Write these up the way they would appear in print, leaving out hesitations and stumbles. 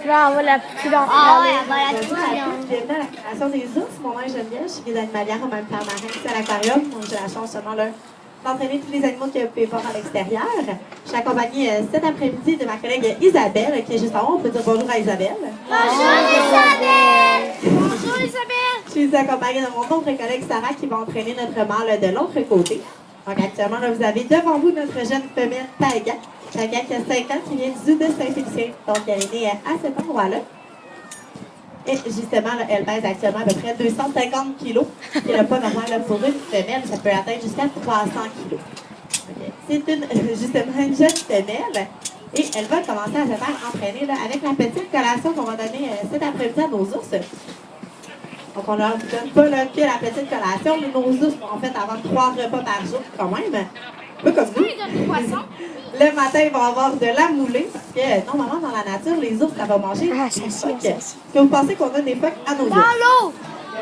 Là, on va la plus grande. Ah ouais, on va la plus grande. Bienvenue à la création des ours. Mon nom est Geneviève, je suis guide animalière au même père marin ici à l'aquarium. Donc j'ai la chance seulement là d'entraîner tous les animaux que vous pouvez voir à l'extérieur. Je suis accompagnée cet après-midi de ma collègue Isabelle, qui est juste en haut. On peut dire bonjour à Isabelle. Bonjour Isabelle! Bonjour Isabelle! Je suis accompagnée de mon autre collègue Sarah qui va entraîner notre mâle de l'autre côté. Donc actuellement, là, vous avez devant vous notre jeune femelle Taiga. Taiga qui a 5 ans, qui vient du zoo de Saint-Félicien. Donc elle est née à cet endroit-là. Et justement, là, elle pèse actuellement à peu près 250 kg. Et le poids normal là, pour une femelle, ça peut atteindre jusqu'à 300 kg. Okay. C'est justement une jeune femelle. Et elle va commencer à se faire entraîner là, avec la petite collation qu'on va donner cet après-midi à nos ours. Donc, on ne leur donne pas là, que la petite collation. Mais nos ours vont en fait avoir 3 repas par jour quand même. Un peu comme nous. Le matin, ils vont avoir de la moulée. Parce que normalement, dans la nature, les ours, ça va manger des phoques. Est-ce que vous pensez qu'on donne des phoques à nos ours? Dans l'eau!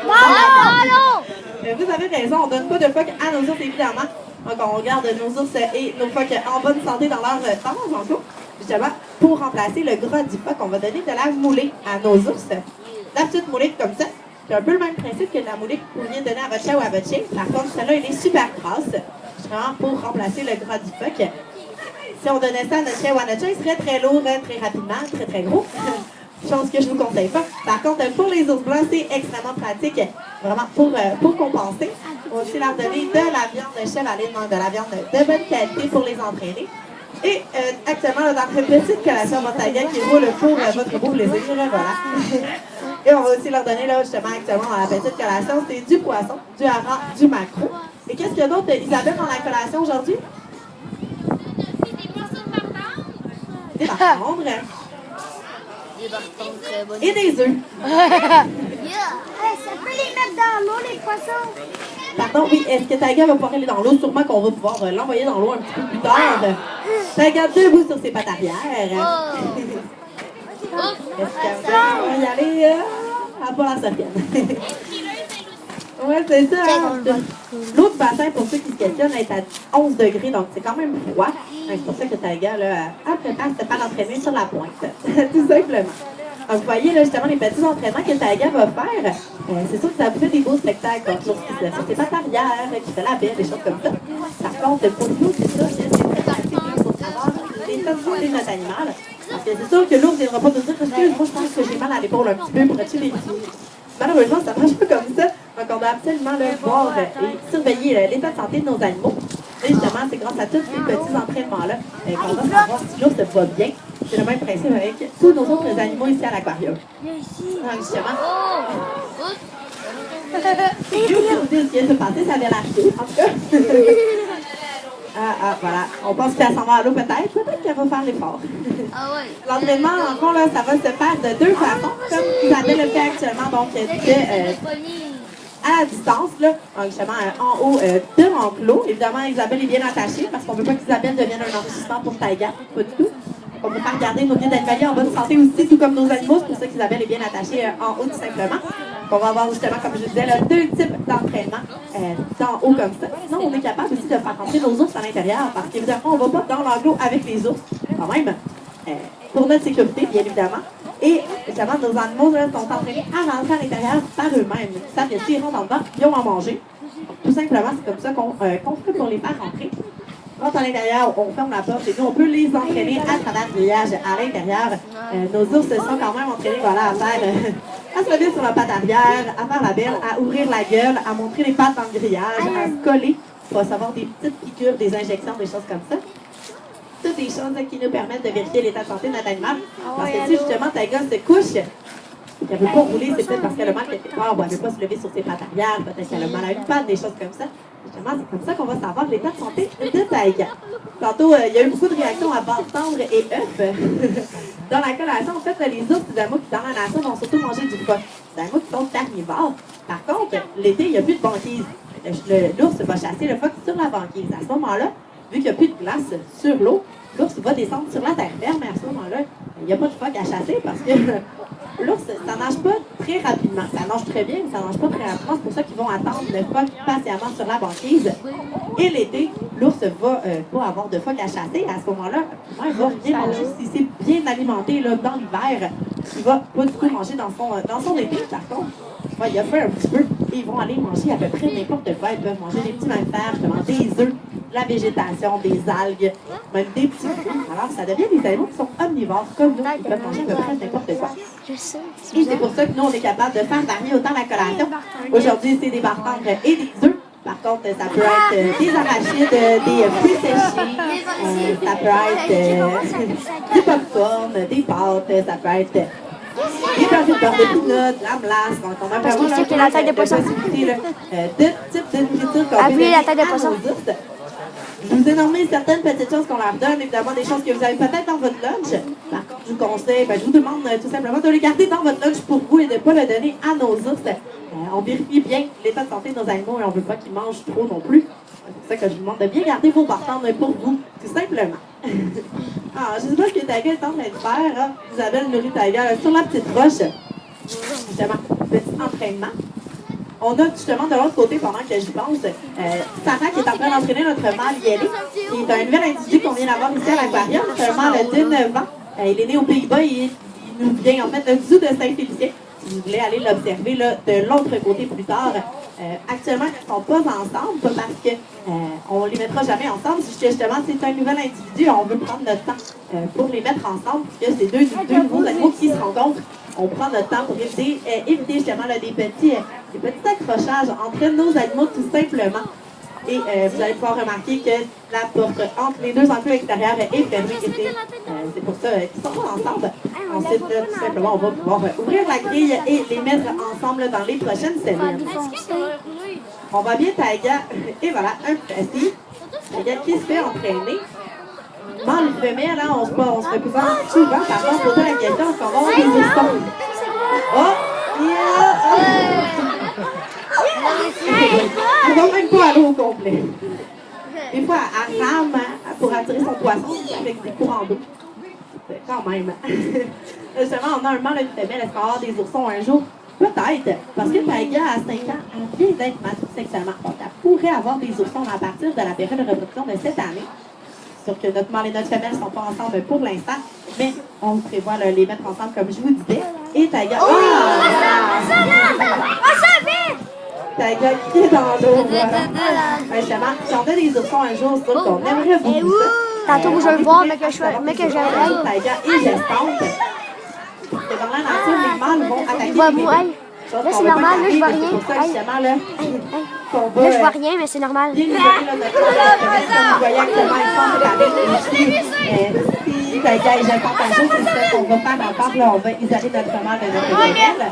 Dans l'eau! Vous avez raison, on ne donne pas de phoques à nos ours, évidemment. Donc, on garde nos ours et nos phoques en bonne santé dans leur temps en cours. Justement, pour remplacer le gras du phoque, on va donner de la moulée à nos ours. La petite moulée comme ça. C'est un peu le même principe que la moulée que vous pourriez donner à votre chat ou à votre chien. Par contre, celle-là, elle est super grasse. Vraiment pour remplacer le gras du phoque. Si on donnait ça à notre chien ou à notre chat, il serait très lourd, très rapidement, très gros. Chose que je ne vous conseille pas. Par contre, pour les ours blancs, c'est extrêmement pratique. Vraiment pour compenser. On va aussi leur donner de la viande de chevaline, donc de la viande de bonne qualité pour les entraîner. Et actuellement, dans notre petite collation Montagne qui roule pour votre beau plaisir. Voilà. Et on va aussi leur donner, là, justement, actuellement, dans la petite collation, c'est du poisson, du hareng, du maquereau. Et qu'est-ce qu'il y a d'autre, Isabelle, dans la collation aujourd'hui? Des bartendres. Et des œufs. Hey, ça peut les mettre dans l'eau, les poissons? Pardon, oui, est-ce que Taiga va pouvoir aller dans l'eau? Sûrement qu'on va pouvoir l'envoyer dans l'eau un petit peu plus tard. Taiga debout sur ses pattes arrière. Est-ce qu'elle va y aller à pas la serpienne? Oui, c'est ça. Hein? L'autre bassin, pour ceux qui se questionnent, est à 11 degrés, donc c'est quand même froid. C'est pour ça que Taiga, là, prépare se faire entraîner sur la pointe. Tout simplement. Donc, vous voyez, là, justement, les petits entraînements que Taiga va faire, c'est sûr que ça vous fait des beaux spectacles, comme lorsqu'il se lève sur ses pattes arrière, qui fait la belle, des choses comme ça. Par contre, pour nous, c'est ça, c'est très pratique pour savoir l'état de santé de notre animal. Parce que c'est sûr que l'ours ne viendra pas nous dire, excuse, moi, je pense que j'ai mal à l'épaule un petit peu, pourrais-tu les malheureusement, ça ne marche pas comme ça. Donc, on doit absolument voir et surveiller l'état de santé de nos animaux. Et justement, c'est grâce à tous ces petits entraînements-là qu'on va savoir si l'ours va bien. C'est le même principe avec tous nos autres animaux ici à l'aquarium. Donc, justement, c'est mieux pour vous dire ce qui vient de se passer, ça avait l'air chaud, en tout cas. Voilà. On pense qu'elle s'en va à l'eau peut-être. Peut-être qu'elle va faire l'effort. Ah ouais. L'entraînement, encore là, ça va se faire de 2 façons. Comme Isabelle le fait actuellement, donc à la distance, là, donc justement en haut de l'enclos. Évidemment, Isabelle est bien attachée parce qu'on ne veut pas qu'Isabelle devienne un enrichissement pour Taiga, pas du tout. On peut faire garder nos biens d'animaliers en bonne santé aussi, tout comme nos animaux. C'est pour ça qu'Isabelle est bien attachée en haut, tout simplement. Donc, on va avoir justement, comme je disais, là, 2 types d'entraînement d'en haut comme ça. Sinon, on est capable aussi de faire rentrer nos ours à l'intérieur parce qu'évidemment, on ne va pas dans l'enclos avec les ours, quand même, pour notre sécurité, bien évidemment. Et évidemment, nos animaux là, sont entraînés à rentrer à l'intérieur par eux-mêmes. Ils savent que s'ils rentrent dans le bain, ils ont à manger. Donc, tout simplement, c'est comme ça qu'on fait pour les faire rentrer. Quand à l'intérieur, on ferme la porte et nous, on peut les entraîner à travers le grillage à l'intérieur. Nos ours sont quand même entraînés voilà, à faire, à se lever sur la patte arrière, à faire la belle, à ouvrir la gueule, à montrer les pattes dans le grillage, à se coller pour savoir des petites piqûres, des injections, des choses comme ça. Toutes des choses qui nous permettent de vérifier l'état de santé de notre animal. Parce que si justement ta gosse se couche, qu'elle ne veut pas rouler, c'est peut-être parce qu'elle a mal quelque part, ou elle ne veut pas se lever sur ses pattes arrière, peut-être qu'elle a mal à une patte, des choses comme ça. Justement, c'est comme ça qu'on va savoir l'état de santé de Taiga. Tantôt, il y a eu beaucoup de réactions à base tendre et œufs. Dans la collation, en fait, les ours, les animaux qui dans la nature vont surtout manger du phoque. Les animaux qui sont carnivores. Par contre, l'été, il n'y a plus de banquise. L'ours va chasser le phoque sur la banquise. À ce moment-là, vu qu'il n'y a plus de glace sur l'eau, l'ours va descendre sur la terre ferme. Et à ce moment-là, il n'y a pas de phoque à chasser parce que l'ours, ça nage pas très rapidement. Ça nage très bien, mais ça nage pas très rapidement. C'est pour ça qu'ils vont attendre le phoque patiemment sur la banquise. Et l'été, l'ours va pas avoir de phoque à chasser. À ce moment-là, il va rien manger. Si c'est bien alimenté là, dans l'hiver, qui va pas du tout manger dans son épi, par contre. Ouais, il a fait un petit peu. Et ils vont aller manger à peu près n'importe quoi. Ils peuvent manger des petits mammifères, justement, des œufs, de la végétation, des algues, même des petits fruits. Alors, ça devient des animaux qui sont omnivores, comme nous. Ils peuvent manger à peu près n'importe quoi. Je sais. Et c'est pour ça que nous, on est capable de faire varier autant la collation. Aujourd'hui, c'est des bartendres et des œufs. Par contre, ça peut être des arachides, des fruits séchés, ça peut être du popcorn, des pâtes, ça peut être des beurres de peanut, de la glace. Donc, on a Parce vraiment qu'il sait que la taille de poisson. possibilités là, de type de nourriture qu'on peut Appuyez la taille de donner à poisson. nos ours. Je vous ai nommé certaines petites choses qu'on leur donne, évidemment des choses que vous avez peut-être dans votre lunch. Par contre, je vous conseille, je vous demande tout simplement de les garder dans votre lunch pour vous et de ne pas le donner à nos ours. On vérifie bien l'état de santé de nos animaux et on ne veut pas qu'ils mangent trop non plus. C'est pour ça que je vous demande de bien garder vos bartendres pour vous, tout simplement. Alors, je ne sais pas ce que Taiga est en train de faire. Hein. Isabelle nourrit Taiga sur la petite roche. Justement, petit entraînement. On a justement de l'autre côté, pendant que j'y pense, Sarah qui est en train d'entraîner notre mâle Yelly, qui est un nouvel individu qu'on vient d'avoir ici à l'aquarium. C'est un mâle de 9 ans. Il est né aux Pays-Bas et il nous vient en fait du zoo de Saint-Félicien. Si vous voulez aller l'observer là, de l'autre côté plus tard. Actuellement, ils ne sont pas ensemble, pas parce qu'on ne les mettra jamais ensemble. Justement, c'est un nouvel individu, on veut prendre notre temps pour les mettre ensemble, puisque c'est deux nouveaux animaux qui se rencontrent. On prend notre temps pour éviter justement là, des petits accrochages entre nos animaux, tout simplement. Et vous allez pouvoir remarquer que la porte entre les deux enclos extérieurs est fermée. Et c'est pour ça qu'ils sont pas ensemble. Ensuite, là, tout simplement, on va pouvoir ouvrir la grille et les mettre ensemble là, dans les prochaines semaines. On va bien Taiga. Et voilà, un petit. Taiga qui se fait entraîner. Mâle femelle, hein, on se représente souvent. Par contre, poser la question, est-ce qu'on va avoir des oursons? Oh! Elle ne va même pas aller au complet. Des fois, elle rame pour attirer son poisson avec des courants d'eau. Quand même. Justement, on a un mâle et une femelle. Est-ce qu'on va avoir des oursons un jour? Peut-être. Parce que Taiga, à 5 ans, elle vient d'être mature sexuellement. Donc, elle pourrait avoir des oursons à partir de la période de reproduction de cette année. Sûr que notre mâle et notre femelle ne sont pas ensemble pour l'instant, mais on prévoit là, les mettre ensemble comme je vous disais. Et Taiga. Oh! Taiga qui est dans l'eau. Voilà. Justement, si on a des oursons un jour, c'est sûr qu'on aimerait beaucoup ça. Tantôt, je vais le voir, mais que j'aimerais. Taiga est gestante. Parce que dans la nature, les mâles vont attaquer les bébés. Là, c'est normal, là, je vois rien. C'est pour ça, justement, là, Là, je vois rien, mais c'est normal. bien isolé, là, notre comme vous voyez actuellement, ils sont avec les filles. Si Taiga est gestante un jour, c'est ce qu'on va faire encore. Là, on va isoler notre mâle de notre femelle.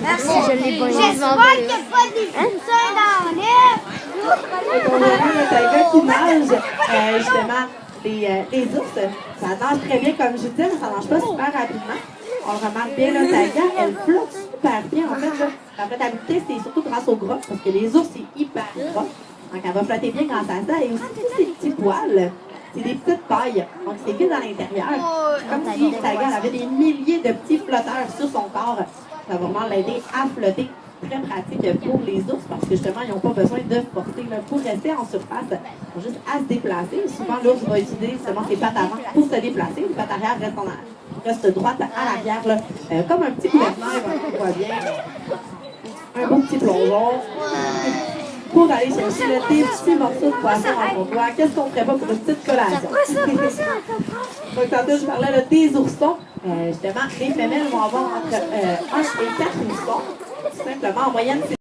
Merci, je l'ai pas. J'espère qu'il n'y a pas des poussins dans l'air. On a vu le Taiga qui nage, justement, les ours. Ça nage très bien, comme je disais, mais ça nage pas super rapidement. On le remarque bien, là, Taiga, elle flotte super bien. En fait, là, la flottabilité, c'est surtout grâce au gras, parce que les ours, c'est hyper gras. Donc, elle va flotter bien grâce à ça. Et aussi, tous ces petits poils, c'est des petites pailles. Donc, c'est vide à l'intérieur. Comme si Taiga elle avait des milliers de petits flotteurs sur son corps. Ça va vraiment l'aider à flotter. Très pratique pour les ours parce que justement, ils n'ont pas besoin de forcer là, pour rester en surface. Ils ont juste à se déplacer. Souvent, l'ours va utiliser seulement ses pattes avant pour se déplacer. Les pattes arrière restent droites à l'arrière, là, comme un petit gouvernail, on voit bien. Un beau petit plongeon. Pour aller chercher là, des petits morceaux de poisson en ton doigt. Qu'est-ce qu'on ferait pas pour une petite collation? Donc, tantôt, je parlais là, des oursons. Justement, les femelles vont avoir entre 1 et 4 oursons. Tout simplement, en moyenne, c'est